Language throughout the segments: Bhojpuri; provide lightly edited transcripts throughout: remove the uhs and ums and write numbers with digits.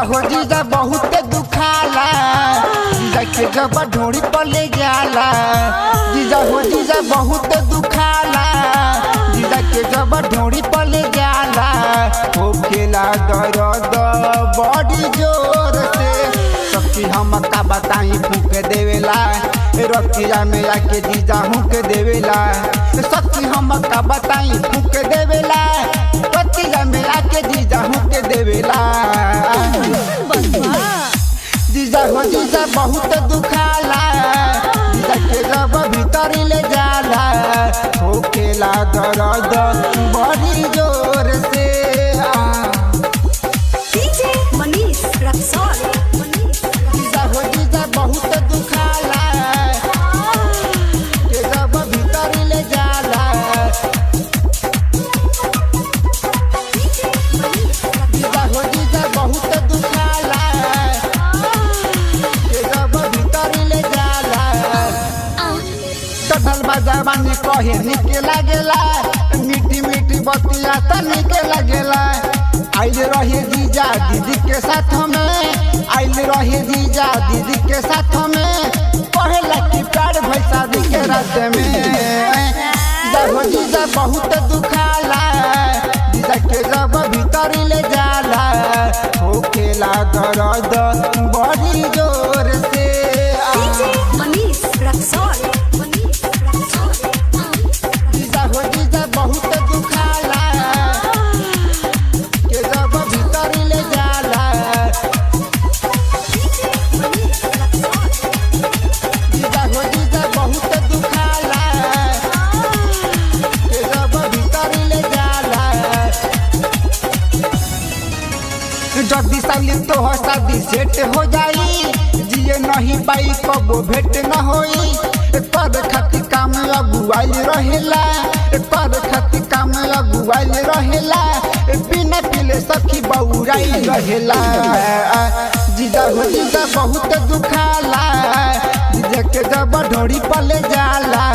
हो जीजा बहुत दुखाला, जीजा के जब ढोड़ी पर ले जाला। जीजा हो जीजा बहुत दुखाला, जीजा के जब ढोड़ी पर ले जाला। हो खेला दर्द बड़ी जोर से, सबकी हम का बताई फूक देवेला। रतिया में आके जीजा हुक देवेला, सबकी हम का बताई फूक देवेला। रतिया में आके जीजा हुक देवेला। जीजा हो जीजा बहुत दुखाला, जीजा के जब भीतर ले जाला। हो खेला दर्द बड़ी जोर से। जीजा हो जीजा बहुत दुखाला, के जब भीतर ले जाला। जीजा हो जीजा बहुत दुखाला, के जब भीतर ले जाला। कटल बाजाबानी कहे निके लागेला, मीठी मीठी बतिया त निके लागेला। आइल रहे जीजा दीदी के साथ में, आइल रहे जीजा दीदी के साथ में। पहला की प्यार भई शादी के रात में। जीजा हो जीजा बहुत दुखाला, जीजा के जब भीतर ले जाला। हो खेला दर्द बड़ी जोर से। जीजा हो जीजा बहुत दुखाला, के जब भीतर ले जाला। जीजा हो जीजा बहुत दुखाला, के जब भीतर ले जाला। जल्दी साली तो शादी सेट हो जाई, जिए नहीं पाई कबो भेंट न होई। पर खाती काम अगुआइल रहेला, पर खाती काम अगुआइल रहेला। बिना पीले सखी बउराइल रहेला। जीजा हो जीजा बहुत दुखाला, जीजा के जब ढोड़ी पर ले जाला।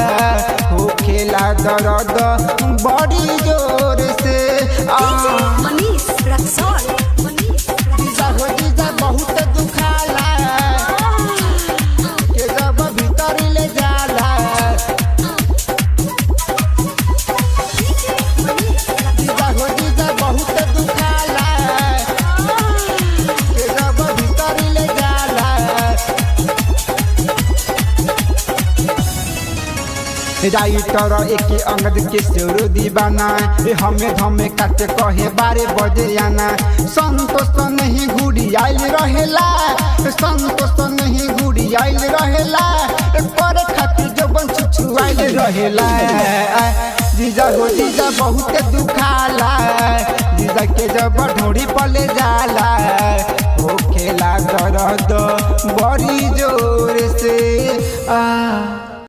हो खेला दर्द बड़ी जोर से। जीजा हो जीजा बहुत दुखाला, के जब भीतर ले जाला। जीजा हो जीजा बहुत दुखाला, के जब भीतर ले जाला। राइटर एक अंगद के शेरो दीवाना, हमें धमे काटे कहे 12 बजे आना। संतोष तो नहीं घुड़ी आइल रहेला, संतोष तो नहीं घुड़ी आइल रहेला। पर खातिर जबन छुछुआइल रहेला। जीजा हो जीजा बहुत दुखाला, जीजा के जब ढोड़ी पर ले जाला। हो खेला दर्द बड़ी जोर से।